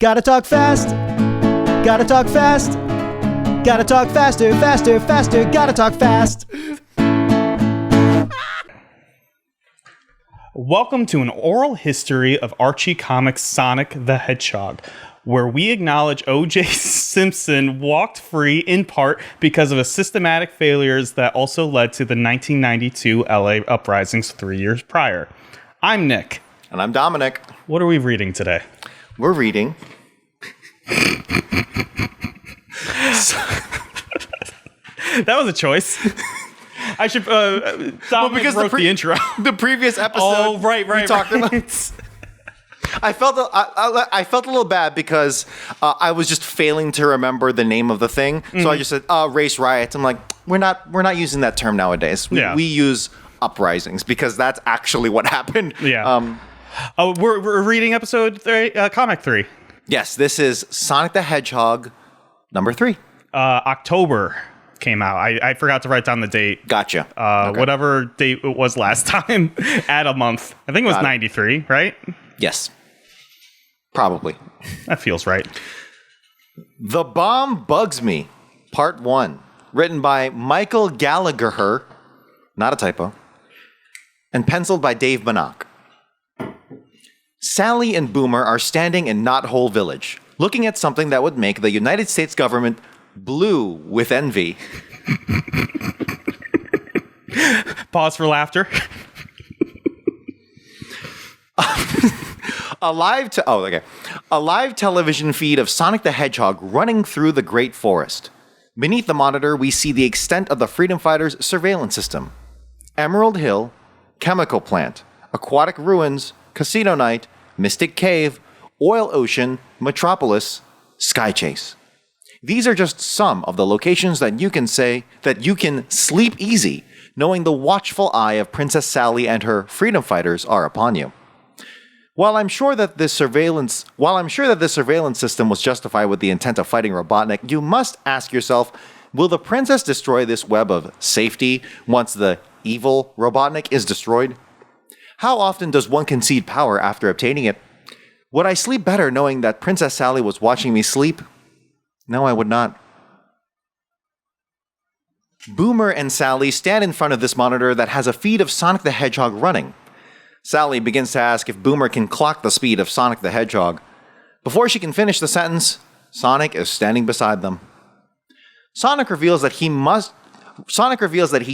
Gotta talk fast. Gotta talk fast. Gotta talk faster, faster, faster. Gotta talk fast. Welcome to an oral history of Archie Comics' Sonic the Hedgehog, where we acknowledge O.J. Simpson walked free in part because of a systematic failures that also led to the 1992 LA uprisings 3 years prior. I'm Nick. And I'm Dominic. What are we reading today? We're reading. That was a choice. I should. Dominic wrote the intro. The previous episode. Oh, right. We talked about. I felt a little bad because I was just failing to remember the name of the thing. Mm-hmm. So I just said race riots. I'm like, we're not using that term nowadays. We use uprisings because that's actually what happened. Yeah. We're reading episode 3, comic 3. Yes, this is Sonic the Hedgehog number 3. October came out. I forgot to write down the date. Gotcha. Okay. Whatever date it was last time. Add a month. I think it was 93, right? Yes. Probably. That feels right. The Bomb Bugs Me, Part 1. Written by Michael Gallagher, not a typo, and penciled by Dave Bannock. Sally and Boomer are standing in Knothole Village, looking at something that would make the United States government blue with envy. Pause for laughter. A live television feed of Sonic the Hedgehog running through the Great Forest. Beneath the monitor, we see the extent of the Freedom Fighters' surveillance system. Emerald Hill, Chemical Plant, Aquatic Ruins, Casino Night, Mystic Cave, Oil Ocean, Metropolis, Sky Chase. These are just some of the locations that you can sleep easy, knowing the watchful eye of Princess Sally and her freedom fighters are upon you. While I'm sure that this surveillance system was justified with the intent of fighting Robotnik, you must ask yourself, will the princess destroy this web of safety once the evil Robotnik is destroyed? How often does one concede power after obtaining it? Would I sleep better knowing that Princess Sally was watching me sleep? No, I would not. Boomer and Sally stand in front of this monitor that has a feed of Sonic the Hedgehog running. Sally begins to ask if Boomer can clock the speed of Sonic the Hedgehog. Before she can finish the sentence, Sonic is standing beside them. Sonic reveals that he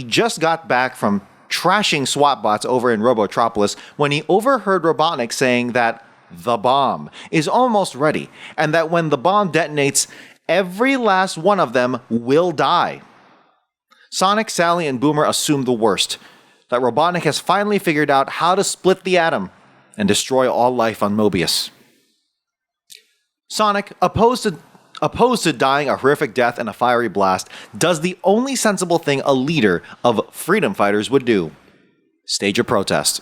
just got back from trashing SWAT bots over in Robotropolis when he overheard Robotnik saying that the bomb is almost ready and that when the bomb detonates, every last one of them will die. Sonic, Sally, and Boomer assume the worst, that Robotnik has finally figured out how to split the atom and destroy all life on Mobius. Sonic, opposed to dying a horrific death in a fiery blast, does the only sensible thing a leader of freedom fighters would do: stage a protest.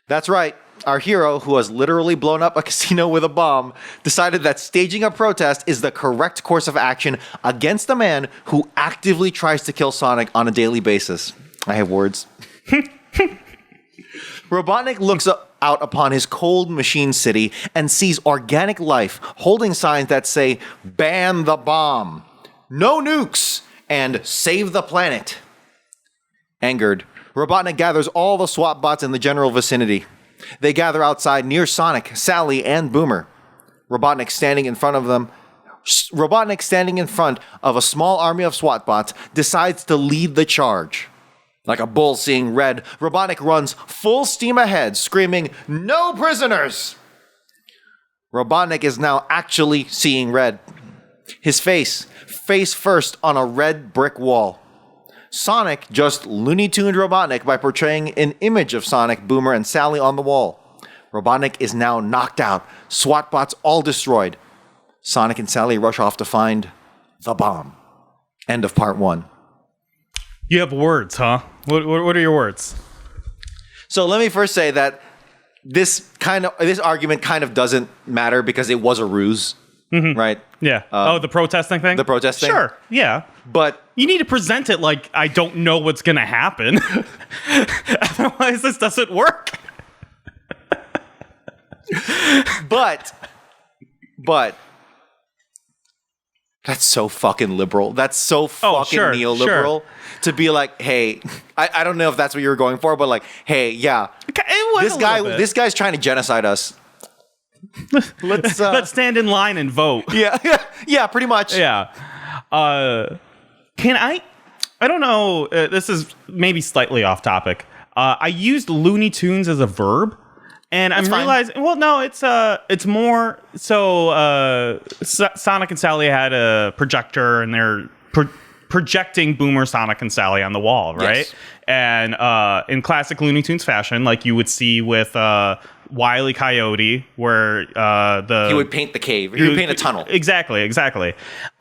That's right, our hero, who has literally blown up a casino with a bomb, decided that staging a protest is the correct course of action against a man who actively tries to kill Sonic on a daily basis. I have words. Robotnik looks out upon his cold machine city and sees organic life holding signs that say, "Ban the bomb," "No nukes," and "Save the planet." Angered, Robotnik gathers all the SWAT bots in the general vicinity. They gather outside near Sonic, Sally, and Boomer. Robotnik standing in front of a small army of SWAT bots decides to lead the charge. Like a bull seeing red, Robotnik runs full steam ahead, screaming, "No prisoners!" Robotnik is now actually seeing red. His face first on a red brick wall. Sonic just Looney Tuned Robotnik by portraying an image of Sonic, Boomer, and Sally on the wall. Robotnik is now knocked out, SWAT bots all destroyed. Sonic and Sally rush off to find the bomb. End of part 1. You have words, huh? What are your words? So let me first say that this argument kind of doesn't matter because it was a ruse, right? Yeah. The protesting thing? The protesting? Sure, yeah. But you need to present it like I don't know what's going to happen. Otherwise, this doesn't work. But But that's so fucking liberal. That's so fucking neoliberal to be like, hey, I don't know if that's what you were going for, but like, hey, yeah, this guy's trying to genocide us. Let's stand in line and vote. Yeah, pretty much. Yeah. Can I don't know. This is maybe slightly off topic. I used Looney Tunes as a verb. And I'm realizing, well, no, it's more so. Sonic and Sally had a projector, and they're projecting Boomer, Sonic, and Sally on the wall, right? Yes. And in classic Looney Tunes fashion, like you would see with Wile E. Coyote, where he would paint the cave. He would paint a tunnel. Exactly.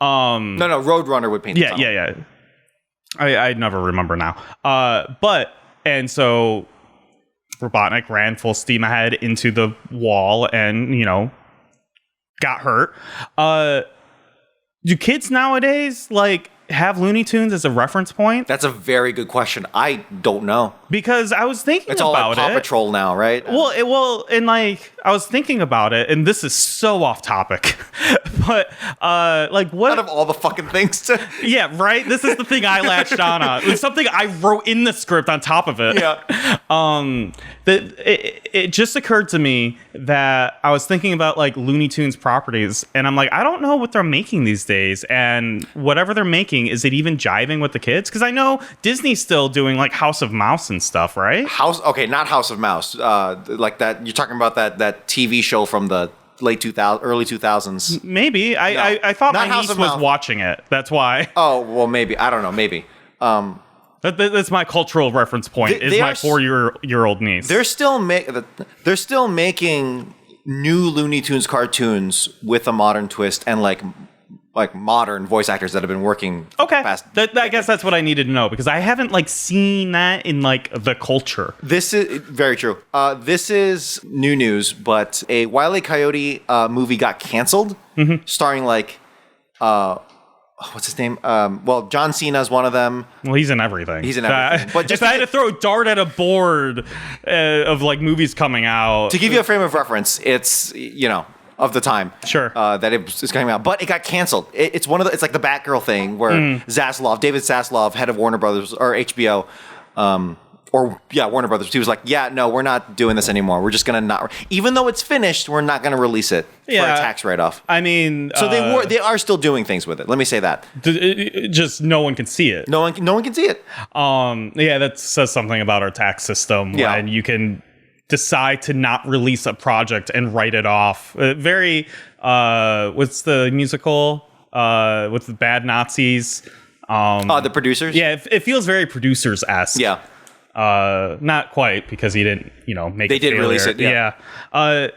No, Roadrunner would paint the tunnel. Yeah. I never remember now. And so Robotnik ran full steam ahead into the wall and, got hurt. Do kids nowadays, have Looney Tunes as a reference point? That's a very good question. I don't know. Because I was thinking about it. It's all like Paw Patrol now, right? I was thinking about it, and this is so off topic. But, what... Out of all the fucking things to... Yeah, right? This is the thing I latched on. It was something I wrote in the script on top of it. Yeah. It just occurred to me that I was thinking about, Looney Tunes properties, and I'm like, I don't know what they're making these days, and whatever they're making, is it even jiving with the kids? Because I know Disney's still doing House of Mouse and stuff, right? Not House of Mouse. Like that. You're talking about that TV show from the late 2000s, early 2000s. Maybe. I thought my niece was watching it. That's why. Oh well, maybe. I don't know. Maybe. That's my cultural reference point. Is my 4-year-old niece. They're still making new Looney Tunes cartoons with a modern twist and like modern voice actors that have been working. Okay, I guess that's what I needed to know because I haven't seen that in the culture. This is very true. This is new news, but a Wile E. Coyote movie got canceled, starring what's his name? John Cena's one of them. Well, he's in everything. But if I had to throw a dart at a board of movies coming out, to give you a frame of reference, it's of the time, sure, that it was coming out, but it got canceled. It's one of it's like the Batgirl thing where David Zaslav, head of Warner Brothers or HBO, Warner Brothers, he was like, yeah, no, we're not doing this anymore. We're just gonna not, even though it's finished, we're not gonna release it for a tax write-off. I mean, so they are still doing things with it. Let me say that. Just no one can see it. No one can see it. That says something about our tax system when you can decide to not release a project and write it off. What's the musical with the bad Nazis? The producers? Yeah, it feels very producers-esque. Yeah. Not quite because he didn't, make they it. They did release it. Yeah. I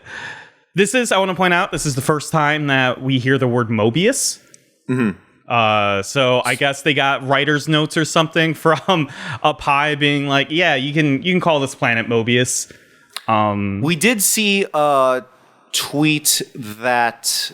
want to point out, this is the first time that we hear the word Mobius. Mm-hmm. So I guess they got writer's notes or something from up high being like, yeah, you can call this planet Mobius. We did see a tweet that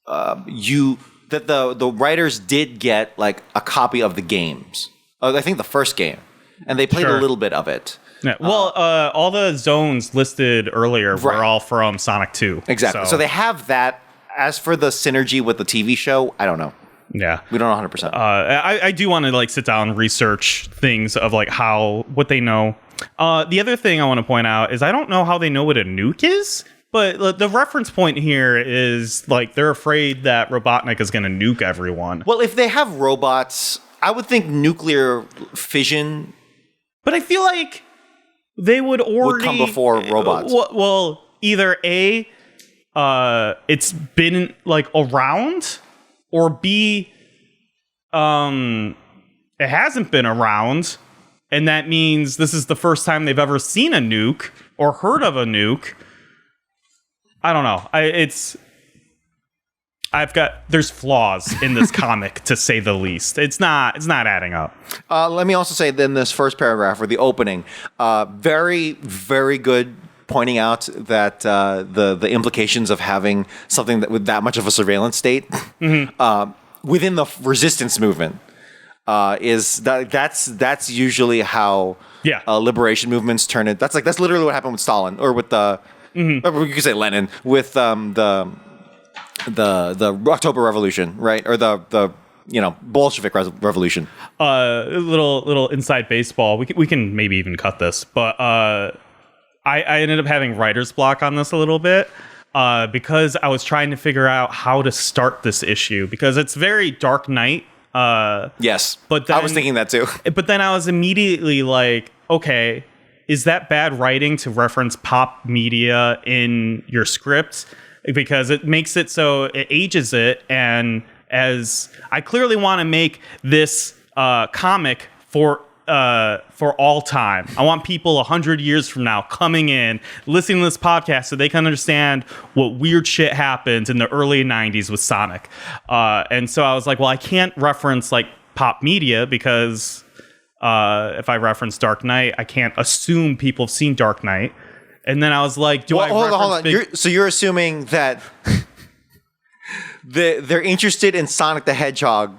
the writers did get a copy of the games. I think the first game, and they played a little bit of it. Yeah. Well, all the zones listed earlier were all from Sonic 2. Exactly. So they have that. As for the synergy with the TV show, I don't know. Yeah, we don't know 100%. I do want to sit down and research things of what they know. The other thing I want to point out is I don't know how they know what a nuke is, but the reference point here is they're afraid that Robotnik is going to nuke everyone. Well, if they have robots, I would think nuclear fission. But I feel like they would come before robots. Well, either A, it's been around, or B, it hasn't been around. And that means this is the first time they've ever seen a nuke or heard of a nuke. I don't know. There's flaws in this comic, to say the least. It's not adding up. Let me also say then this first paragraph or the opening, very, very good, pointing out that the implications of having something with that much of a surveillance state within the resistance movement. That's usually how liberation movements turn it. That's literally what happened with Stalin or with the you could say Lenin with the the October Revolution, right? Or the Bolshevik Revolution. Little inside baseball. We can maybe even cut this, but I ended up having writer's block on this a little bit because I was trying to figure out how to start this issue because it's very Dark Knight. Yes, but then, I was thinking that too. But then I was immediately like, okay, is that bad writing to reference pop media in your script? Because it makes it so it ages it, and as I clearly want to make this comic for all time. I want people 100 years from now coming in, listening to this podcast so they can understand what weird shit happened in the early 90s with Sonic. And so I was like, well, I can't reference like pop media because if I reference Dark Knight, I can't assume people have seen Dark Knight. And then I was like, hold on. So you're assuming that they're interested in Sonic the Hedgehog.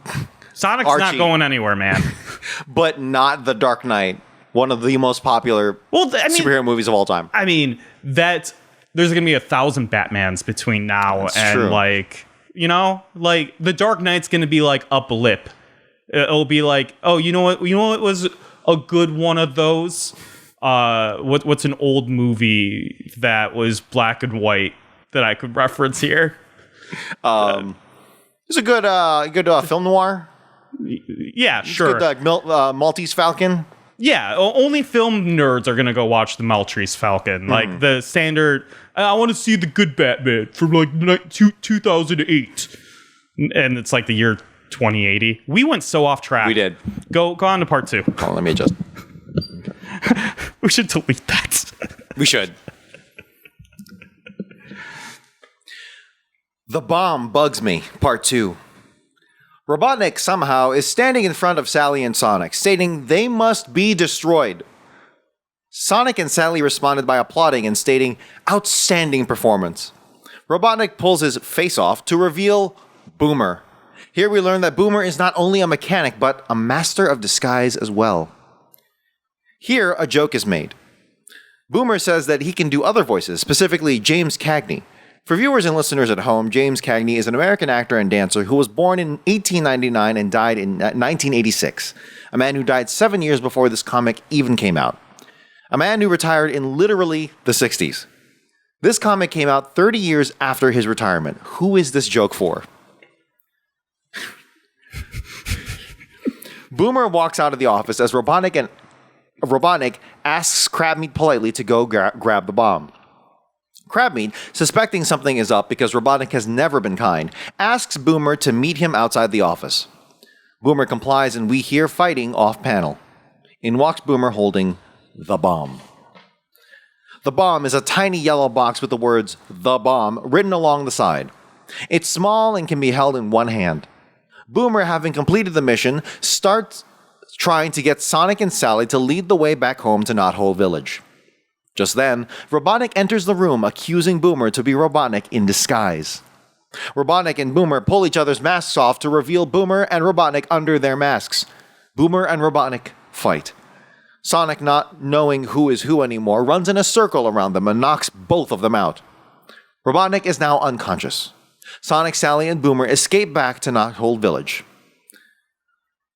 Sonic's Archie, not going anywhere, man. But not the Dark Knight, one of the most popular superhero movies of all time. I mean, there's going to be 1,000 Batmans between now That's and true. like, like the Dark Knight's going to be like a blip. It'll be like, oh, you know what was a good one of those? What's an old movie that was black and white that I could reference here? It's a good film noir. Yeah, sure. Good, Maltese Falcon. Yeah, only film nerds are going to go watch the Maltese Falcon. Like the standard, I want to see the good Batman from like 2008. And it's like the year 2080. We went so off track. We did. Go on to part 2. Hold on, let me adjust. We should delete that. We should. The bomb bugs me, part 2. Robotnik somehow is standing in front of Sally and Sonic, stating they must be destroyed. Sonic and Sally responded by applauding and stating, outstanding performance. Robotnik pulls his face off to reveal Boomer. Here we learn that Boomer is not only a mechanic, but a master of disguise as well. Here, a joke is made. Boomer says that he can do other voices, specifically James Cagney. For viewers and listeners at home, James Cagney is an American actor and dancer who was born in 1899 and died in 1986. A man who died 7 years before this comic even came out. A man who retired in literally the 60s. This comic came out 30 years after his retirement. Who is this joke for? Boomer walks out of the office as Robotnik asks Crabmeat politely to go grab the bomb. Crabmeat, suspecting something is up because Robotnik has never been kind, asks Boomer to meet him outside the office. Boomer complies and we hear fighting off-panel. In walks Boomer holding the bomb. The bomb is a tiny yellow box with the words, "The Bomb," written along the side. It's small and can be held in one hand. Boomer, having completed the mission, starts trying to get Sonic and Sally to lead the way back home to Knothole Village. Just then, Robotnik enters the room, accusing Boomer to be Robotnik in disguise. Robotnik and Boomer pull each other's masks off to reveal Boomer and Robotnik under their masks. Boomer and Robotnik fight. Sonic, not knowing who is who anymore, runs in a circle around them and knocks both of them out. Robotnik is now unconscious. Sonic, Sally, and Boomer escape back to Knothole Village.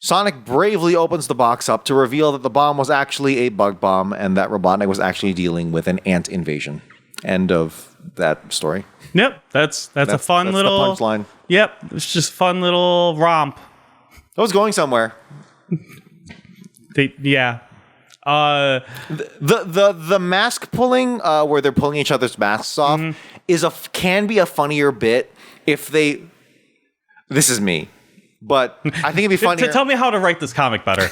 Sonic bravely opens the box up to reveal that the bomb was actually a bug bomb and that Robotnik was actually dealing with an ant invasion. End of that story. Yep, that's a fun little the punchline. Yep, it's just fun little romp. I was going somewhere. Yeah. The mask pulling, where they're pulling each other's masks off, can be a funnier bit if they. This is me. But I think it'd be funnier. Tell me how to write this comic better,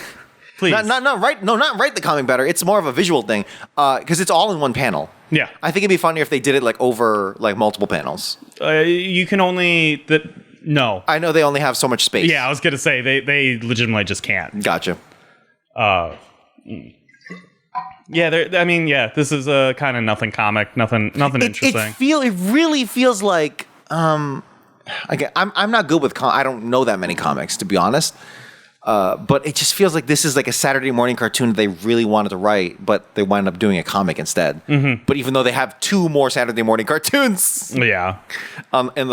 please. not write the comic better. It's more of a visual thing because it's all in one panel. Yeah, I think it'd be funnier if they did it like over like multiple panels. You can only no. I know they only have so much space. Yeah, I was gonna say they legitimately just can't. Gotcha. Yeah, I mean, yeah, this is a kind of nothing comic, nothing interesting. It really feels like. Again, I'm not good with I don't know that many comics, to be honest. But it just feels like this is like a Saturday morning cartoon that they really wanted to write, but they wound up doing a comic instead. Mm-hmm. But even though they have 2 more Saturday morning cartoons, yeah, in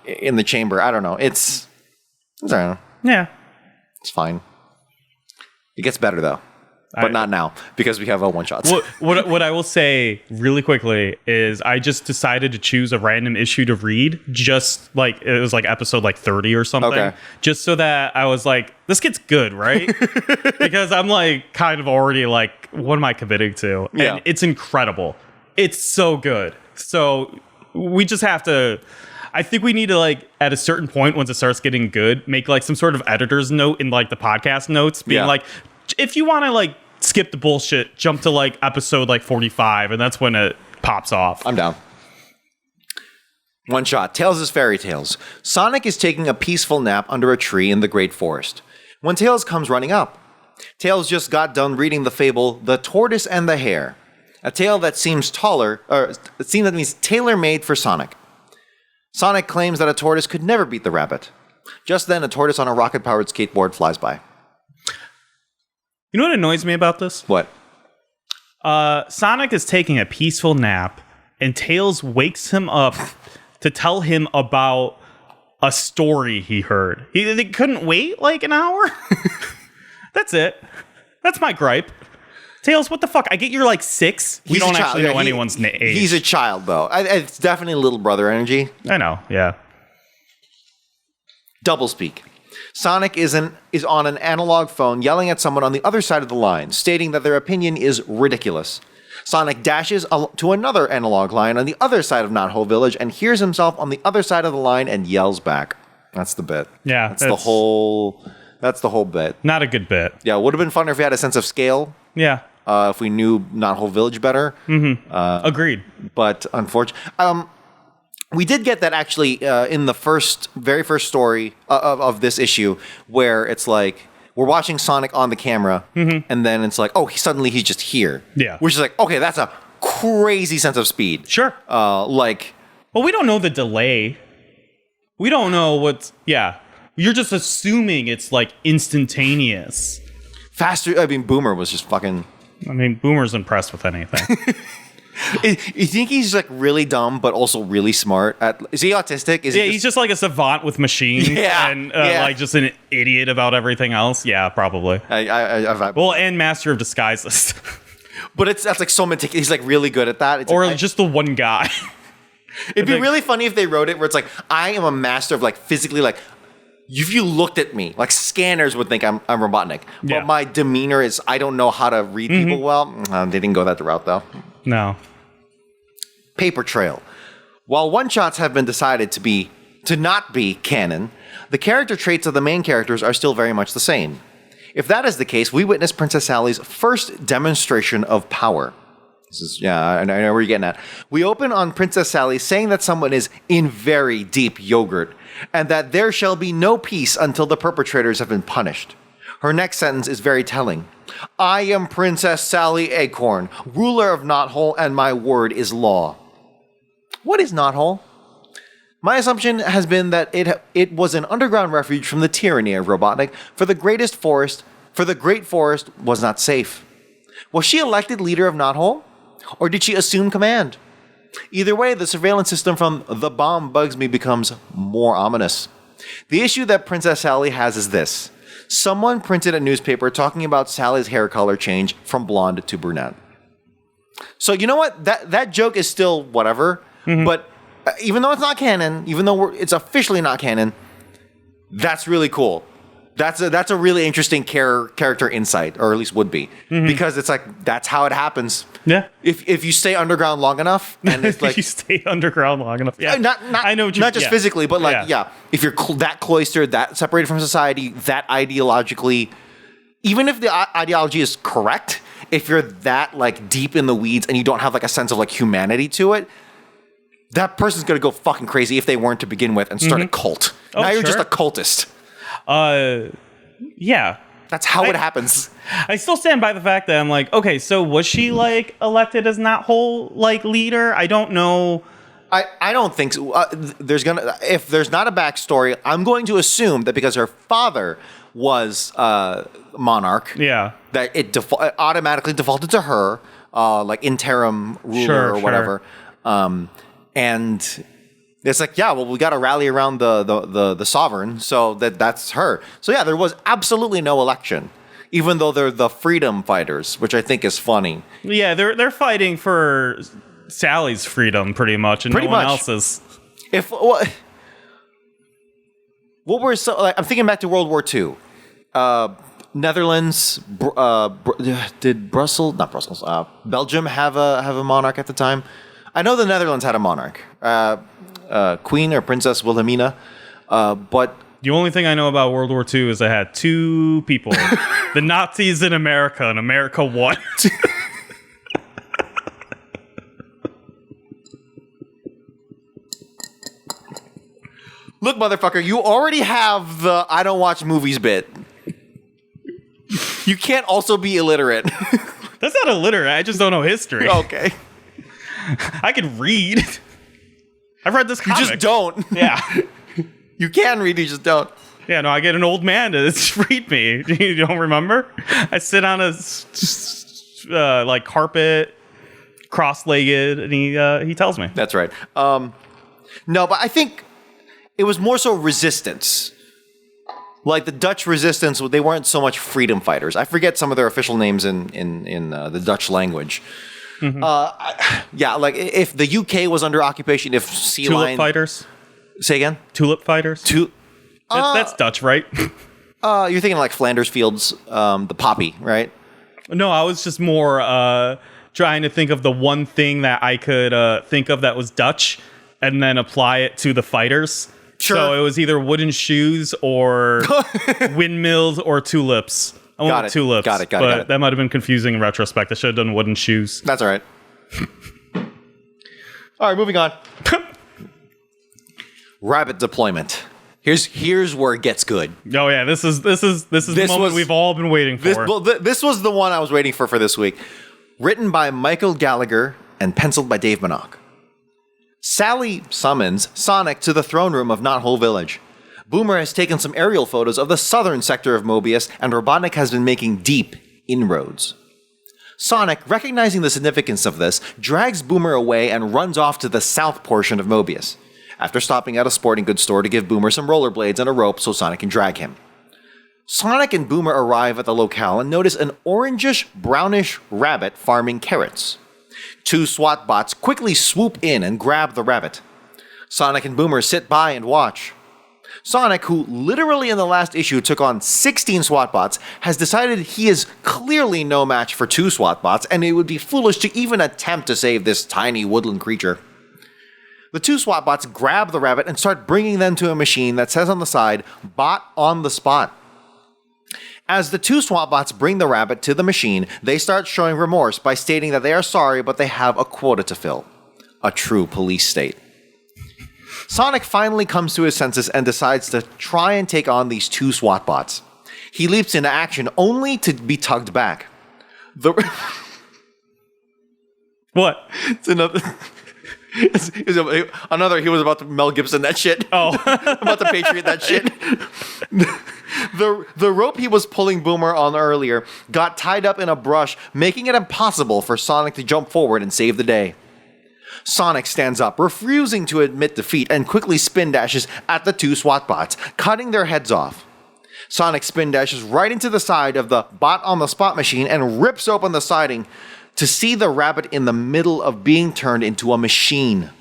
in the chamber. I don't know. It's I don't know. Yeah. It's fine. It gets better though. But not now, because we have one-shots. What I will say really quickly is I just decided to choose a random issue to read, just like it was like episode like 30 or something. Okay. Just so that I was like, this gets good, right? Because I'm like kind of already like, what am I committing to? And Yeah. it's incredible. It's so good. So we just have to... I think we need to, like, at a certain point, once it starts getting good, make like some sort of editor's note in like the podcast notes, being like, if you want to like skip the bullshit, jump to like episode like 45, and that's when it pops off. I'm down. One shot. Tails' Fairy Tales. Sonic is taking a peaceful nap under a tree in the Great Forest when Tails comes running up. Tails just got done reading the fable The Tortoise and the Hare, a tale that seems tailor-made for Sonic. Sonic claims that a tortoise could never beat the rabbit. Just then, a tortoise on a rocket-powered skateboard flies by. You know what annoys me about this? What? Sonic is taking a peaceful nap, and Tails wakes him up to tell him about a story he heard. They couldn't wait like an hour? That's it. That's my gripe. Tails, what the fuck? I get you're like 6. We don't actually know anyone's age. He's a child, though. It's definitely little brother energy. I know, yeah. Doublespeak. Sonic is on an analog phone yelling at someone on the other side of the line, stating that their opinion is ridiculous. Sonic dashes to another analog line on the other side of Knothole Village and hears himself on the other side of the line and yells back. That's the bit. Yeah. That's the whole bit. Not a good bit. Yeah, it would have been funner if we had a sense of scale. Yeah. If we knew Knothole Village better. Mm-hmm. Agreed. But unfortunately... we did get that actually in the very first story of this issue, where it's like we're watching Sonic on the camera, and then it's like, oh, suddenly he's just here. Yeah, which is like, okay, that's a crazy sense of speed. Sure. Well, we don't know the delay. We don't know what's. Yeah, you're just assuming it's like instantaneous. Faster. I mean, Boomer was just fucking. I mean, Boomer's impressed with anything. You think he's like really dumb, but also really smart? Is he autistic? He's just like a savant with machines, and like just an idiot about everything else. Yeah, probably. And master of disguises. But that's like so meticulous. He's like really good at that. Just the one guy. It'd be really funny if they wrote it where it's like, I am a master of like physically like. If you looked at me, like scanners would think I'm Robotnik. Yeah. But my demeanor is I don't know how to read people well. They didn't go that route though. No. Paper Trail. While one-shots have been decided to not be canon, the character traits of the main characters are still very much the same. If that is the case, we witness Princess Sally's first demonstration of power. I know where you're getting at. We open on Princess Sally saying that someone is in very deep yogurt, and that there shall be no peace until the perpetrators have been punished. Her next sentence is very telling. I am Princess Sally Acorn, ruler of Knothole, and my word is law. What is Knothole? My assumption has been that it was an underground refuge from the tyranny of Robotnik, for the great forest was not safe. Was she elected leader of Knothole? Or did she assume command? Either way, the surveillance system from The Bomb Bugs Me becomes more ominous. The issue that Princess Sally has is this. Someone printed a newspaper talking about Sally's hair color change from blonde to brunette. So you know what? That joke is still whatever, but even though it's not canon, even though it's officially not canon, that's really cool. That's a really interesting character insight, or at least would be, because it's like that's how it happens. Yeah. If you stay underground long enough, and it's like if you stay underground long enough, yeah. I know what not just physically, but like if you're that cloistered, that separated from society, that ideologically, even if the ideology is correct, if you're that like deep in the weeds and you don't have like a sense of like humanity to it, that person's gonna go fucking crazy if they weren't to begin with and start a cult. Now you're just a cultist. Yeah. That's how it happens. I still stand by the fact that I'm like, okay, so was she like elected as Knothole like leader? I don't know. I don't think so. If there's not a backstory, I'm going to assume that because her father was monarch, that it automatically defaulted to her, like interim ruler or whatever. And It's like, yeah, well, we got to rally around the sovereign, so that's her. So yeah, there was absolutely no election, even though they're the freedom fighters, which I think is funny. Yeah, they're fighting for Sally's freedom pretty much, and Pretty no one much. else's. If what were so like, I'm thinking back to World War II. Netherlands, did Belgium have a monarch at the time? I know the Netherlands had a monarch. Queen or Princess Wilhelmina, but The only thing I know about World War II is I had two people, the Nazis in America, and America won. look, motherfucker, you already have the I don't watch movies bit. You can't also be illiterate. That's not illiterate. I just don't know history. Okay. I can read. I've read this You comic. just don't. Yeah. You can read, you just don't. Yeah, no, I get an old man to read me. You don't remember? I sit on a like carpet, cross-legged, and he tells me. That's right. No, but I think it was more so resistance. Like the Dutch resistance, they weren't so much freedom fighters. I forget some of their official names in the Dutch language. Mm-hmm. Yeah, like if the UK was under occupation, if sea Tulip lion fighters? Say again. Tulip fighters? That's Dutch, right? You're thinking like Flanders Fields, the poppy, right? No, I was just more trying to think of the one thing that I could think of that was Dutch and then apply it to the fighters. Sure. So it was either wooden shoes or windmills or tulips. I went with tulips. Got it. That might have been confusing in retrospect. I should have done wooden shoes. That's all right. All right, moving on. Rabbot Deployment. Here's where it gets good. Oh yeah, this is the moment we've all been waiting for. This was the one I was waiting for this week. Written by Michael Gallagher and penciled by Dave Minock. Sally summons Sonic to the throne room of Knothole Village. Boomer has taken some aerial photos of the southern sector of Mobius, and Robotnik has been making deep inroads. Sonic, recognizing the significance of this, drags Boomer away and runs off to the south portion of Mobius, after stopping at a sporting goods store to give Boomer some rollerblades and a rope so Sonic can drag him. Sonic and Boomer arrive at the locale and notice an orangish-brownish rabbit farming carrots. Two SWAT bots quickly swoop in and grab the rabbit. Sonic and Boomer sit by and watch. Sonic, who literally in the last issue took on 16 SWAT bots, has decided he is clearly no match for two SWAT bots, and it would be foolish to even attempt to save this tiny woodland creature. The two SWAT bots grab the rabbit and start bringing them to a machine that says on the side, "Bot on the spot." As the two SWAT bots bring the rabbit to the machine, they start showing remorse by stating that they are sorry, but they have a quota to fill. A true police state. Sonic finally comes to his senses and decides to try and take on these two SWAT bots. He leaps into action only to be tugged back. What? It's another... He was about to Mel Gibson that shit. Oh. About to Patriot that shit. The rope he was pulling Boomer on earlier got tied up in a brush, making it impossible for Sonic to jump forward and save the day. Sonic stands up, refusing to admit defeat, and quickly spin dashes at the two SWAT bots, cutting their heads off. Sonic spin dashes right into the side of the bot on the spot machine and rips open the siding to see the rabbit in the middle of being turned into a machine.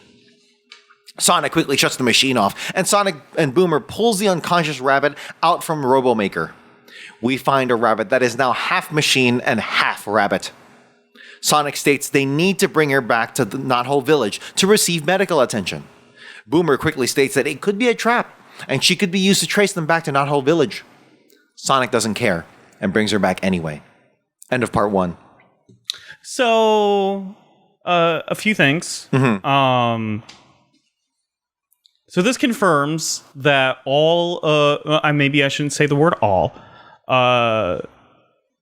Sonic quickly shuts the machine off, and Sonic and Boomer pulls the unconscious rabbit out from Robomaker. We find a rabbit that is now half machine and half rabbit. Sonic states they need to bring her back to the Knothole Village to receive medical attention. Boomer quickly states that it could be a trap, and she could be used to trace them back to Knothole Village. Sonic doesn't care, and brings her back anyway. End of part 1. So, a few things. Mm-hmm. So this confirms that all, maybe I shouldn't say the word all,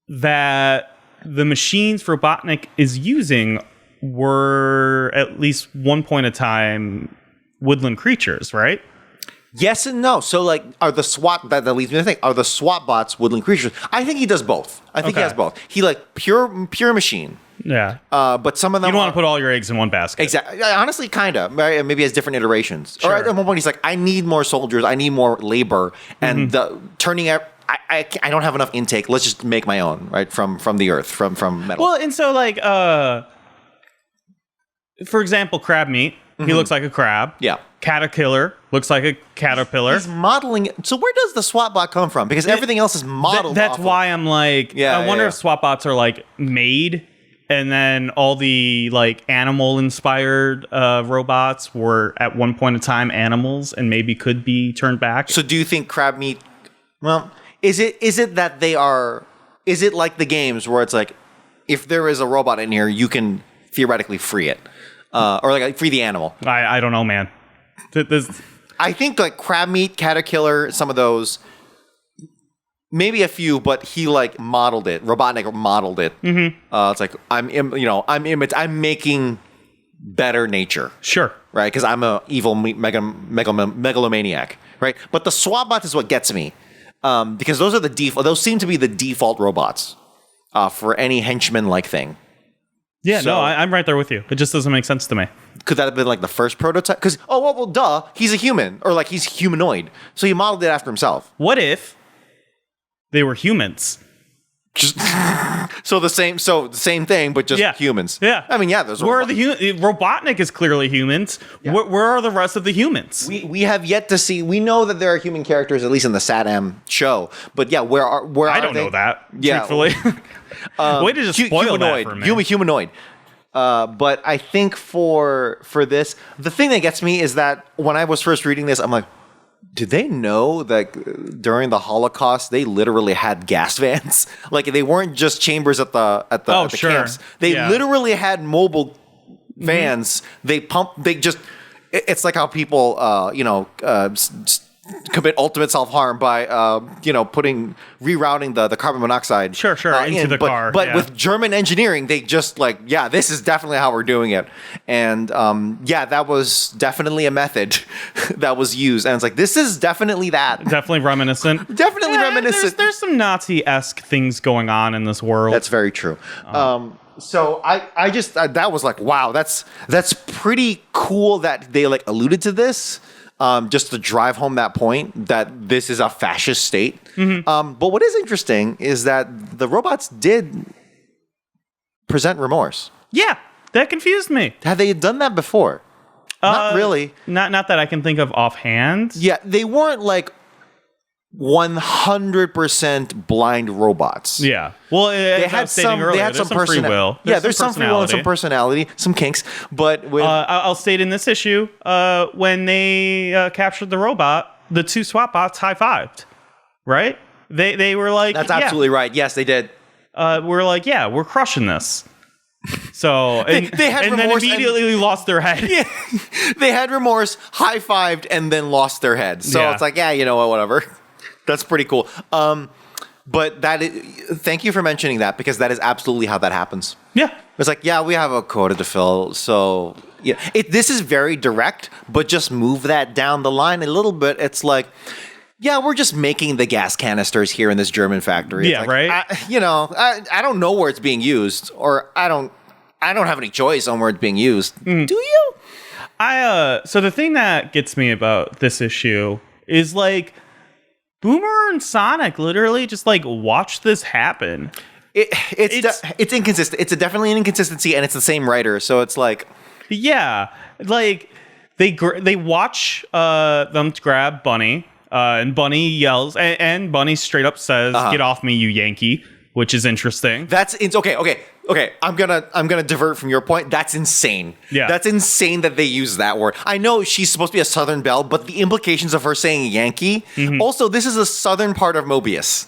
that the machines Robotnik is using were at least one point in time woodland creatures, right? Yes and no. So, like, are the SWAT that leads me to think, are the SWAT bots woodland creatures? I think he does both. I think he Okay. has both. He like pure machine. Yeah. But some of them You don't want to put all your eggs in one basket. exactly. Honestly, kind of. Maybe has different iterations. Sure. Or at one point, he's like, I need more soldiers. I need more labor, and the turning out. I don't have enough intake. Let's just make my own, right? From the earth, from metal. Well, and so like, for example, crab meat. He looks like a crab. Yeah. Caterpillar looks like a caterpillar. He's modeling it. So where does the SWAT bot come from? Because everything else is modeled. That's off of- why I'm like, Yeah, I wonder yeah. if SWAT bots are like made, and then all the like animal inspired robots were at one point in time animals, and maybe could be turned back. So do you think crab meat? Well, is it that they are? Is it like the games where it's like, if there is a robot in here, you can theoretically free it, or like free the animal? I don't know, man. I think like crab meat, caterpillar, some of those, maybe a few, but he like modeled it. Robotnik modeled it. Mm-hmm. It's like I'm making better nature, Sure. right? Because I'm a evil megalomaniac, right? But the SWAT bot is what gets me, because those are the default. Those seem to be the default robots for any henchman like thing. Yeah, So- no, I'm right there with you. It just doesn't make sense to me. Could that have been like the first prototype? Because duh, he's a human, or like he's humanoid, so he modeled it after himself. What if they were humans? Just so the same thing, but just Yeah. humans. Yeah. I mean, yeah, those Where are the Robotnik is clearly humans. Yeah. Where are the rest of the humans? we have yet to see. We know that there are human characters, at least in the SatAM show. But yeah, where I are don't they? know that. Yeah. Truthfully, way to just spoil that for me. Humanoid. But I think for this, the thing that gets me is that when I was first reading this, I'm like, did they know that during the Holocaust they literally had gas vans? Like they weren't just chambers at the Sure. camps. They Yeah. literally had mobile vans. They it's like how people commit ultimate self-harm by rerouting the carbon monoxide Sure, into the car, but yeah. with German engineering, they just this is definitely how we're doing it. And that was definitely a method that was used. And it's like, this is definitely that. Definitely reminiscent. Definitely reminiscent. There's some Nazi-esque things going on in this world. That's very true. So I just that was like, wow, that's pretty cool that they like alluded to this. Just to drive home that point that this is a fascist state. Mm-hmm. But what is interesting is that the robots did present remorse. Yeah, that confused me. Have they done that before? Not really. Not that I can think of offhand. Yeah, they weren't like 100% blind robots. Yeah. Well, They had some. They had some free will. Yeah, there's some free will and some personality, some kinks. But with I'll state in this issue, when they captured the robot, the two SWAT bots high-fived, right? They were like, that's absolutely right. Yes, they did. we're like, yeah, we're crushing this. So and, They had and then remorse immediately lost their head. Yeah, they had remorse, high-fived, and then lost their head. So Yeah. it's like, yeah, you know what, whatever. That's pretty cool. But thank you for mentioning that, because that is absolutely how that happens. Yeah. It's like, yeah, we have a quota to fill, so yeah. This is very direct, but just move that down the line a little bit. It's like, yeah, we're just making the gas canisters here in this German factory. It's Yeah, like, right. I don't know where it's being used, or I don't have any choice on where it's being used. Do you? So the thing that gets me about this issue is like Boomer and Sonic literally just like watch this happen. It's inconsistent. It's definitely an inconsistency, and it's the same writer, so it's like, Yeah, like they watch them grab Bunny, and Bunny yells, and Bunny straight up says, "Get off me, you Yankee," which is interesting. it's okay. I'm gonna divert from your point. That's insane. Yeah. That's insane that they use that word. I know she's supposed to be a Southern belle, but the implications of her saying Yankee. Also, this is a southern part of Mobius.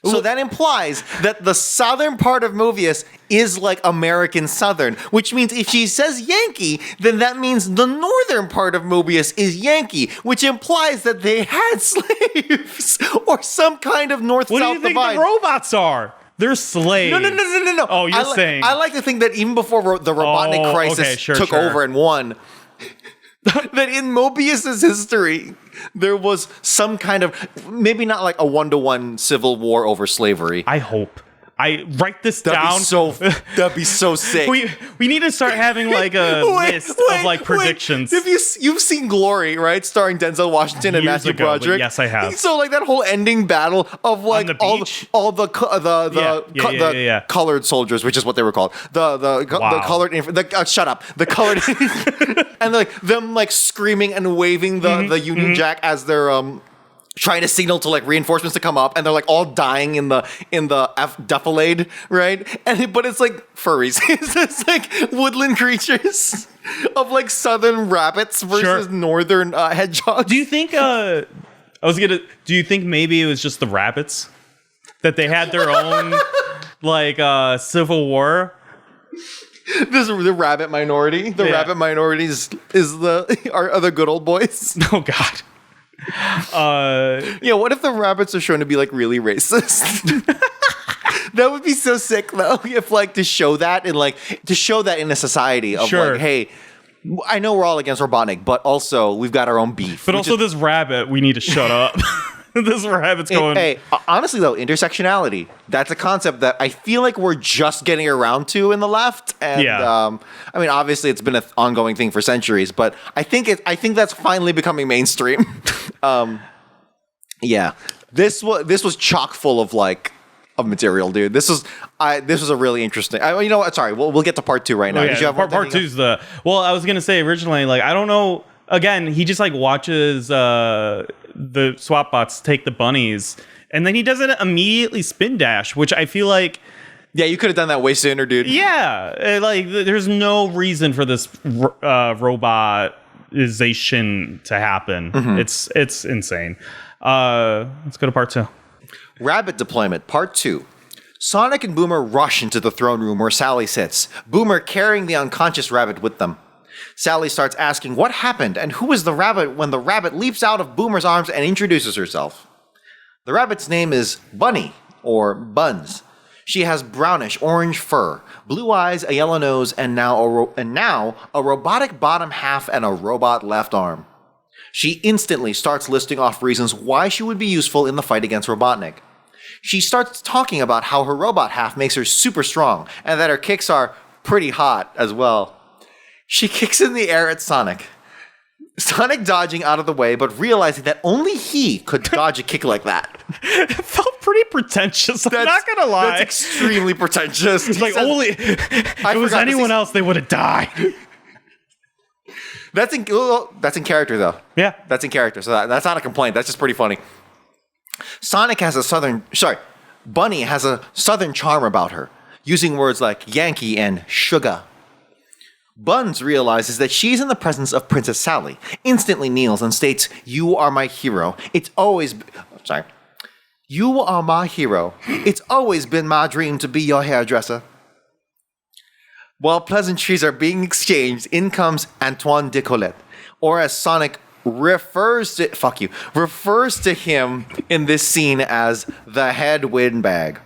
So that implies that the southern part of Mobius is like American Southern, which means if she says Yankee, then that means the northern part of Mobius is Yankee, which implies that they had slaves or some kind of What do north-south you think divide. the robots are? They're slaves. No. Oh, you're saying. I like to think that even before the Robotnik crisis okay, sure. took over and won, that in Mobius's history, there was some kind of, maybe not like a 1-to-1 civil war over slavery. I hope. I write this down. That'd be so sick. We need to start having like a list of like predictions. You've seen Glory, right? Starring Denzel Washington and Years Matthew ago, Broderick. yes, I have. So like that whole ending battle of like On the beach? all the colored soldiers, which is what they were called. The colored shut up. The colored and like them like screaming and waving the Union Jack as they're trying to signal to like reinforcements to come up, and they're like all dying in the defilade, right? But it's like furries. It's just like woodland creatures of like southern rabbits versus northern hedgehogs. Do you think? Do you think maybe it was just the rabbits that they had their own like civil war? This is the rabbit minority. The rabbit minorities are the good old boys. Oh God. What if the rabbits are shown to be like really racist? That would be so sick though, if like to show that in a society of like, hey, I know we're all against Robotnik, but also we've got our own beef. But also this rabbit, we need to shut up. This rabbit's going. Hey, honestly though, intersectionality, that's a concept that I feel like we're just getting around to in the left. And I mean, obviously it's been an ongoing thing for centuries, but I think that's finally becoming mainstream. This was chock full of of material, dude. This was a really interesting. You know what? Sorry, we'll get to part 2 right now. Did you have part 2's the. Well, I was gonna say originally, like I don't know. Again, he just like watches the swap bots take the bunnies, and then he doesn't immediately spin dash, which I feel like. Yeah, you could have done that way sooner, dude. Yeah, like there's no reason for this robotization to happen. Mm-hmm. It's insane. Let's go to part 2. Rabbot Deployment, part 2. Sonic and Boomer rush into the throne room where Sally sits, Boomer carrying the unconscious rabbit with them. Sally starts asking what happened and who is the rabbit when the rabbit leaps out of Boomer's arms and introduces herself. The rabbit's name is Bunny, or Buns. She has brownish orange fur, blue eyes, a yellow nose, and now a robotic bottom half and a robot left arm. She instantly starts listing off reasons why she would be useful in the fight against Robotnik. She starts talking about how her robot half makes her super strong, and that her kicks are pretty hot as well. She kicks in the air at Sonic. Sonic dodging out of the way, but realizing that only he could dodge a kick like that. It felt pretty pretentious. I'm not gonna lie. That's extremely pretentious. It's like only if it was anyone else, they would have died. That's in character though. Yeah, that's in character. So that's not a complaint. That's just pretty funny. Bunny has a southern charm about her, using words like Yankee and sugar. Buns realizes that she's in the presence of Princess Sally, instantly kneels and states, "You are my hero. You are my hero. It's always been my dream to be your hairdresser." While pleasantries are being exchanged, in comes Antoine Decollette, or as Sonic refers to him in this scene as the head windbag.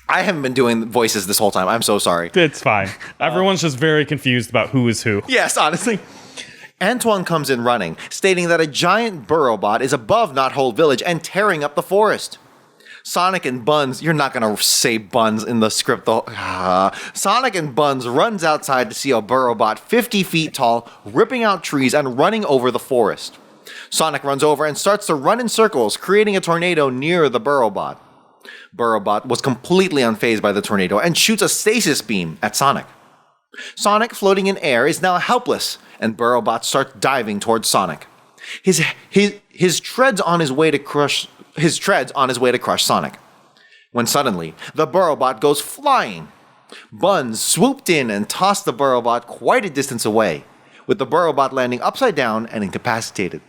I haven't been doing voices this whole time. I'm so sorry. It's fine. Everyone's just very confused about who is who. Yes, honestly. Antoine comes in running, stating that a giant burrowbot is above Knothole Village and tearing up the forest. Sonic and Buns, you're not going to say Buns in the script though. Sonic and Buns runs outside to see a burrowbot 50 feet tall, ripping out trees and running over the forest. Sonic runs over and starts to run in circles, creating a tornado near the burrowbot. Burrowbot was completely unfazed by the tornado and shoots a stasis beam at Sonic. Sonic, floating in air, is now helpless, and Burrowbot starts diving towards Sonic. His treads on his way to crush Sonic. When suddenly, the Burrowbot goes flying. Buns swooped in and tossed the Burrowbot quite a distance away, with the Burrowbot landing upside down and incapacitated.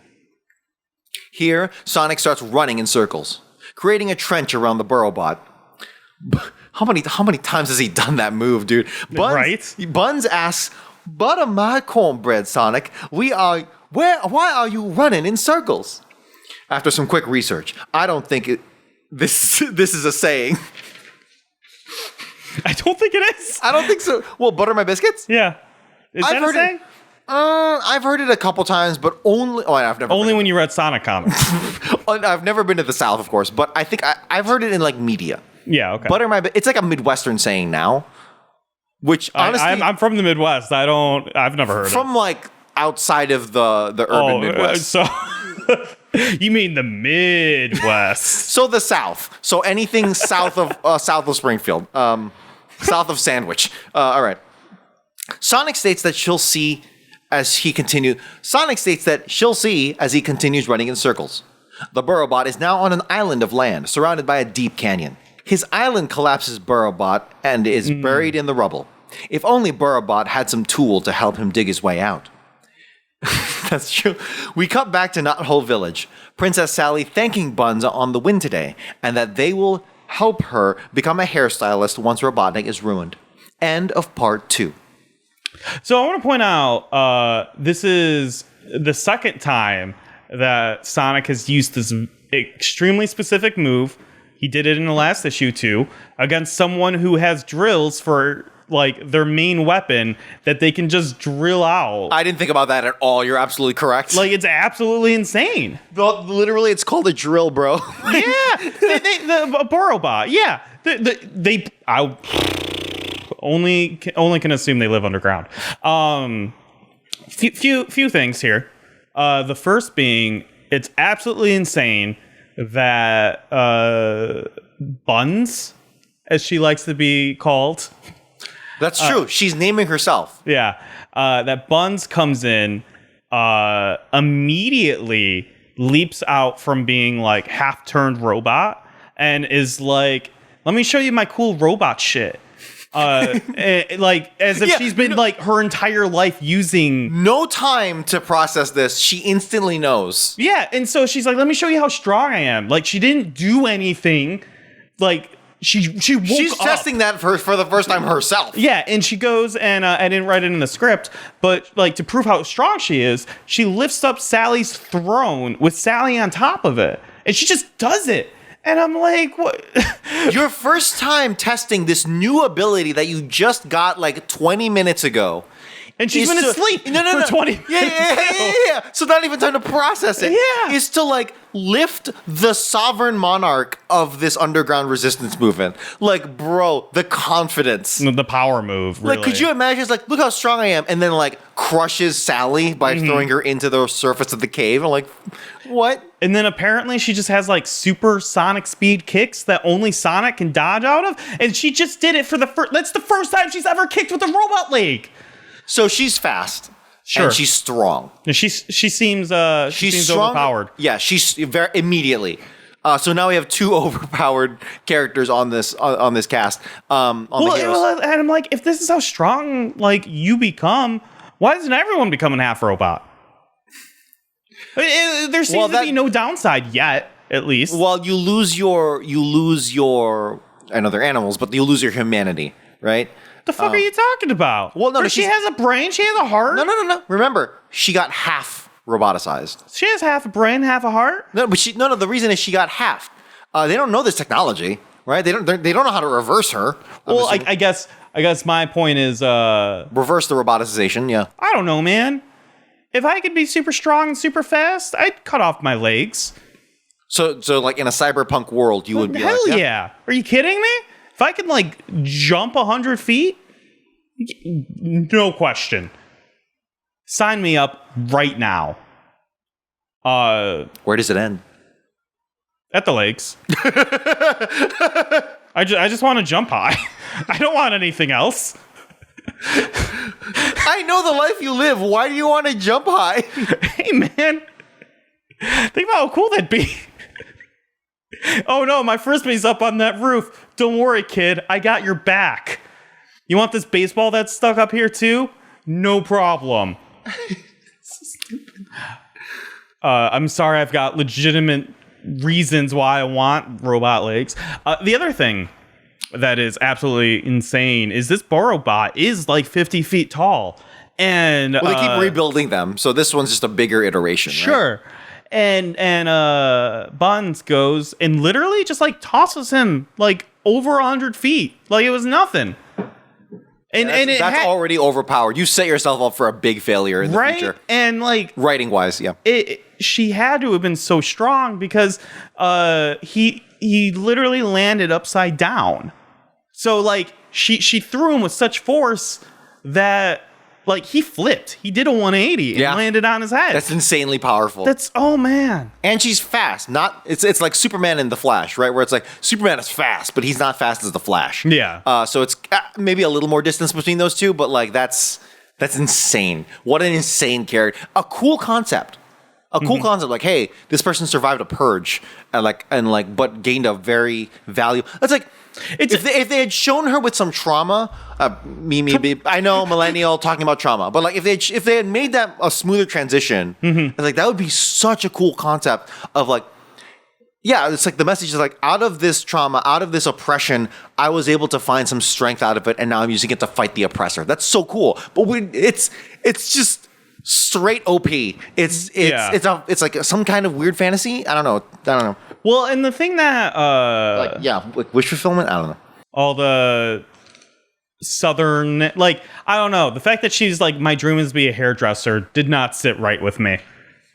Here, Sonic starts running in circles, creating a trench around the Burrowbot. How many times has he done that move, dude? Buns asks, "Butter my cornbread, Sonic. Why are you running in circles?" After some quick research, I don't think this is a saying. I don't think it is. I don't think so. Well, butter my biscuits? Yeah. Is that a saying? I've heard it a couple times, but only. Oh, I've never. Only when you read Sonic comics. I've never been to the South, of course, but I think I've heard it in like media. Yeah, okay. Butter my. It's like a Midwestern saying now, which honestly, I'm from the Midwest. I've never heard from like outside of the urban Midwest. So you mean the Midwest? So the South. So anything south of Springfield, south of Sandwich. All right. Sonic states that she'll see as he continues running in circles. The Burrowbot is now on an island of land, surrounded by a deep canyon. His island collapses Burrowbot and is buried in the rubble. If only Burrowbot had some tool to help him dig his way out. That's true. We cut back to Knothole Village. Princess Sally thanking Buns on the win today, and that they will help her become a hairstylist once Robotnik is ruined. End of part 2. So I want to point out, this is the second time that Sonic has used this extremely specific move. He did it in the last issue too, against someone who has drills for like their main weapon that they can just drill out. I didn't think about that at all. You're absolutely correct. Like, it's absolutely insane. Literally, it's called a drill, bro. Yeah, the Burrowbot. Yeah, I only can assume they live underground. Few things here. The first being, it's absolutely insane that Buns, as she likes to be called. That's true. She's naming herself. Yeah. That Buns comes in, immediately leaps out from being like half-turned robot and is like, let me show you my cool robot shit. Like as if she's been like her entire life using. No time to process this. She instantly knows. Yeah. And so she's like, let me show you how strong I am. Like, she didn't do anything. Like, She's testing that for the first time herself. Yeah, and she goes and I didn't write it in the script, but like to prove how strong she is, she lifts up Sally's throne with Sally on top of it, and she just does it. And I'm like, what? Your first time testing this new ability that you just got like 20 minutes ago. And she's been asleep for 20 minutes. Yeah. So not even time to process it. Yeah. Is to like lift the sovereign monarch of this underground resistance movement. Like, bro, the confidence. The power move, really. Like, could you imagine? It's like, look how strong I am. And then like crushes Sally by throwing her into the surface of the cave. I'm like, what? And then apparently she just has like super sonic speed kicks that only Sonic can dodge out of. And she just did it for that's the first time she's ever kicked with a robot leg. So she's fast, sure, and she's strong. She seems overpowered. Yeah, she's very immediately. So now we have 2 overpowered characters on this cast. And I'm like, if this is how strong like you become, why isn't everyone becoming half robot? There seems to be no downside yet, at least. Well, you lose your. I know they're animals, but you lose your humanity, right? The fuck are you talking about? Well, no, she has a brain. She has a heart. No. Remember, she got half roboticized. She has half a brain, half a heart. No, but the reason is she got half. They don't know this technology, right? They don't know how to reverse her. Well, I guess my point is reverse the roboticization. Yeah. I don't know, man. If I could be super strong and super fast, I'd cut off my legs. So like in a cyberpunk world, you would be hell like, yeah. Are you kidding me? If I could like jump 100 feet, no question. Sign me up right now. Where does it end? At the legs. I just want to jump high. I don't want anything else. I know the life you live. Why do you want to jump high? Hey, man. Think about how cool that'd be. Oh no, my frisbee's up on that roof. Don't worry, kid. I got your back. You want this baseball that's stuck up here too? No problem. I'm sorry, I've got legitimate reasons why I want robot legs. The other thing that is absolutely insane is this Burrowbot is like 50 feet tall. And well, they keep rebuilding them, so this one's just a bigger iteration. Sure. Right? And Buns goes and literally just like tosses him like over 100 feet. Like it was nothing. That's already overpowered. You set yourself up for a big failure in the future. And like writing wise, yeah. She had to have been so strong because he literally landed upside down. So like she threw him with such force that like he flipped. He did a 180 and landed on his head. That's insanely powerful. Oh man. And she's fast. It's like Superman in The Flash, right? Where it's like Superman is fast, but he's not fast as the Flash. Yeah. So it's maybe a little more distance between those two, but like that's insane. What an insane character. A cool concept. Like, hey, this person survived a purge but gained a very valuable. That's like if they had shown her with some trauma, I know millennial talking about trauma, but like if they had made that a smoother transition, like that would be such a cool concept of like, yeah, it's like the message is like, out of this trauma, out of this oppression, I was able to find some strength out of it, and now I'm using it to fight the oppressor. That's so cool. But it's just straight OP. It's like some kind of weird fantasy. I don't know. Well, and the thing that like wish fulfillment. I don't know. All the southern, like, I don't know. The fact that she's like, my dream is to be a hairdresser did not sit right with me.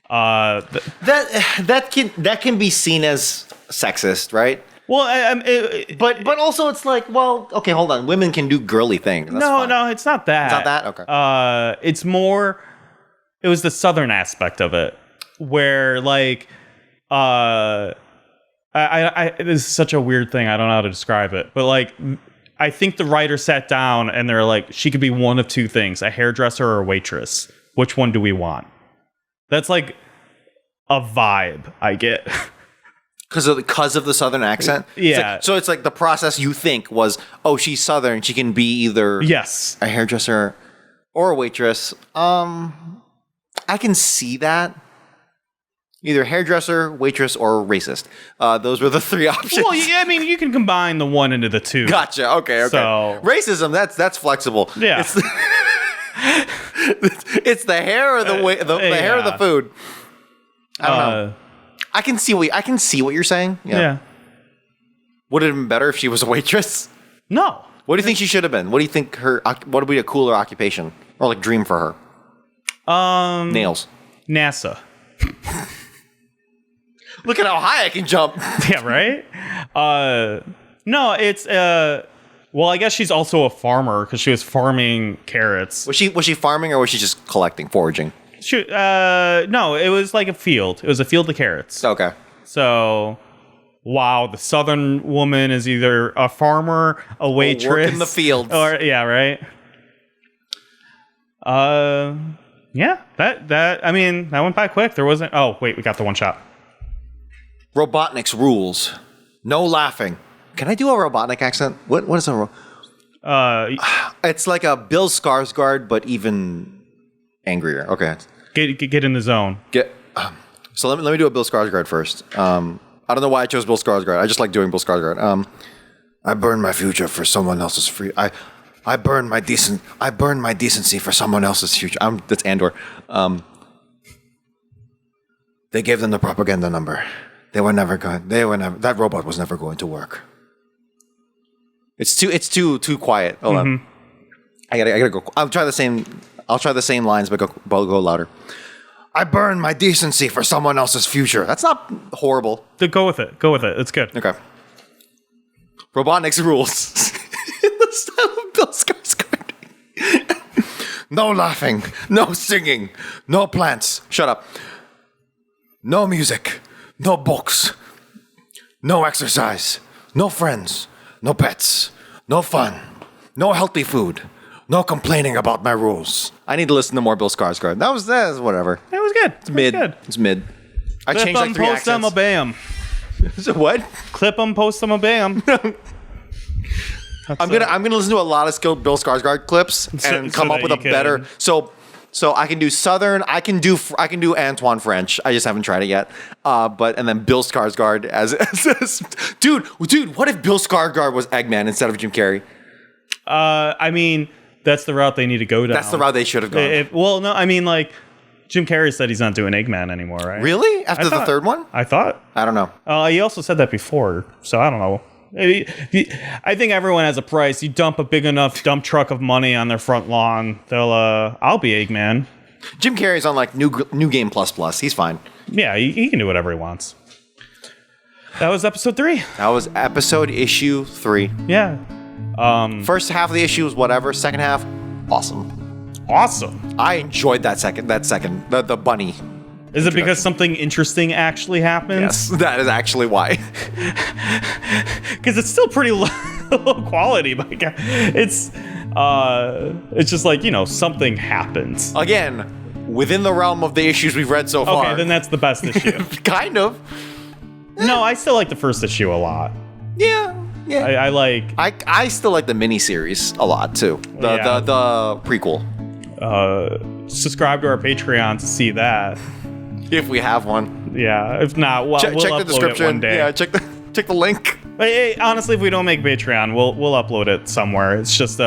That can be seen as sexist, right? Well, but also it's like, well, okay, hold on. Women can do girly things. That's fine. No, it's not that. It's not that? Okay. It's more. It was the southern aspect of it, where like, this is such a weird thing. I don't know how to describe it, but like, I think the writer sat down and they're like, she could be one of two things: a hairdresser or a waitress. Which one do we want? That's like a vibe I get. Because of the southern accent? Yeah. So it's like the process you think was, oh, she's southern. She can be either a hairdresser or a waitress. I can see that. Either hairdresser, waitress, or racist. Those were the three options. Well, yeah, I mean, you can combine the one into the two. Gotcha. Okay. So, racism, that's flexible. Yeah. It's the hair or the hair or the food. I don't know. I can see what you're saying. Yeah. Would it have been better if she was a waitress? No. What do you think she should have been? What do you think what would be a cooler occupation or like dream for her? Nails. NASA. Look at how high I can jump. Yeah, right? No, it's well, I guess she's also a farmer because she was farming carrots. Was she farming or was she just collecting, foraging? No, it was like a field. It was a field of carrots. Okay. So, wow, the southern woman is either a farmer, a waitress, work in the fields, or right. Yeah, that I mean, that went by quick. There wasn't. Oh, wait, we got the one shot. Robotnik's rules. No laughing. Can I do a Robotnik accent? What is a? It's like a Bill Skarsgård, but even angrier. Okay. Get in the zone. So let me do a Bill Skarsgård first. I don't know why I chose Bill Skarsgård. I just like doing Bill Skarsgård. I burned my future for someone else's free. I burned my decency for someone else's future. That's Andor. They gave them the propaganda number. That robot was never going to work. It's too quiet. Hold on. I gotta go. I'll try the same lines, but go louder. I burned my decency for someone else's future. That's not horrible. Go with it. It's good. Okay. Robotnik's rules. In the style of Bill Skarsgård. No laughing. No singing. No plants. Shut up. No music. No books. No exercise. No friends. No pets. No fun. No healthy food. No complaining about my rules. I need to listen to more Bill Skarsgård. That was whatever. It was good. It's mid. I changed like 3 post them, accents. obey them. So what? Clip them, post them, obey them. I'm gonna listen to a lot of skilled Bill Skarsgård clips and come up with a better. So I can do Southern. I can do Antoine French. I just haven't tried it yet. And then Bill Skarsgård as dude. What if Bill Skarsgård was Eggman instead of Jim Carrey? I mean, that's the route they need to go down. That's the route they should have gone. Well, no, I mean, like, Jim Carrey said he's not doing Eggman anymore, right? Really? After the third one? I thought. I don't know. He also said that before, so I don't know. I think everyone has a price. You dump a big enough dump truck of money on their front lawn, they'll. I'll be Eggman. Jim Carrey's on like New Game Plus. He's fine. Yeah, he can do whatever he wants. That was episode 3. That was episode issue 3. Yeah. First half of the issue was whatever. Second half, awesome. I enjoyed that second, the bunny. Is it because something interesting actually happened? Yes, that is actually why. Because it's still pretty low quality, but it's just like, something happens. Again, within the realm of the issues we've read so far. Okay, then that's the best issue. Kind of. No, I still like the first issue a lot. Yeah. I still like the miniseries a lot too. The prequel. Subscribe to our Patreon to see that. If we have one. Yeah. If not, we'll check upload the description. it one day. Yeah, check the link. Hey, honestly, if we don't make Patreon, we'll upload it somewhere. It's just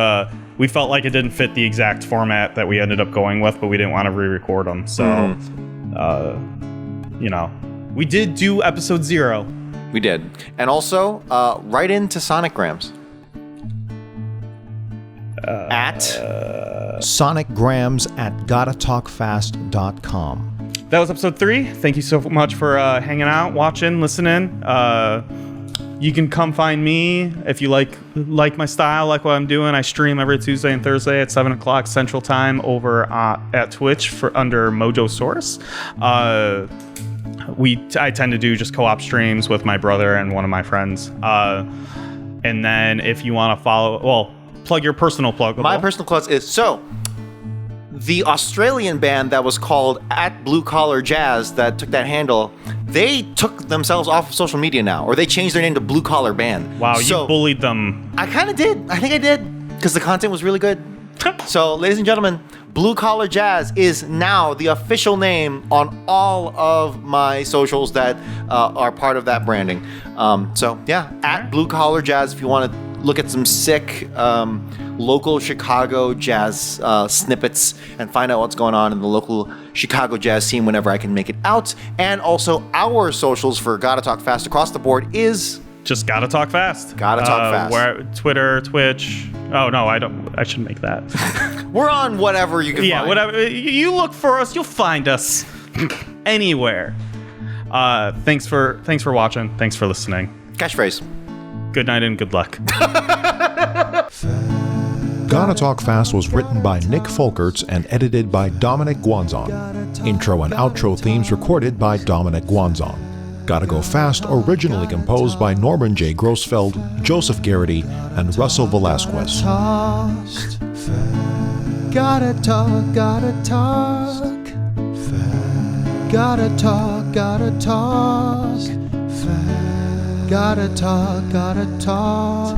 we felt like it didn't fit the exact format that we ended up going with, but we didn't want to re-record them. So, we did do episode 0. We did. And also, write into Sonicgrams. At sonicgrams@gottatalkfast.com. That was episode 3. Thank you so much for hanging out, watching, listening. You can come find me if you like my style, like what I'm doing. I stream every Tuesday and Thursday at 7 o'clock Central Time over at Twitch under Mojo Source. I tend to do just co-op streams with my brother and one of my friends. And then if you want to follow, plug your personal plug. My personal plug is the Australian band that was called at Blue Collar Jazz that took that handle. They took themselves off of social media now, or they changed their name to Blue Collar Band. Wow, you bullied them. I kind of did. I think I did because the content was really good. So, ladies and gentlemen, Blue Collar Jazz is now the official name on all of my socials that are part of that branding. At Blue Collar Jazz if you want to look at some sick local Chicago jazz snippets and find out what's going on in the local Chicago jazz scene whenever I can make it out. And also our socials for Gotta Talk Fast across the board is... Just Gotta Talk Fast. Gotta Talk Fast. Twitter, Twitch. Oh, no, I don't. I shouldn't make that. We're on whatever you can find. Yeah, whatever. You look for us, you'll find us anywhere. Thanks for watching. Thanks for listening. Catchphrase. Good night and good luck. Gotta Talk Fast was written by Nick Folkerts and edited by Dominic Guanzon. Intro and outro themes recorded by Dominic Guanzon. Gotta Go Fast originally composed by Norman J. Grossfeld, Joseph Garrity, and Russell Velasquez. Gotta talk, gotta talk. Gotta talk, gotta talk. Gotta talk, gotta talk.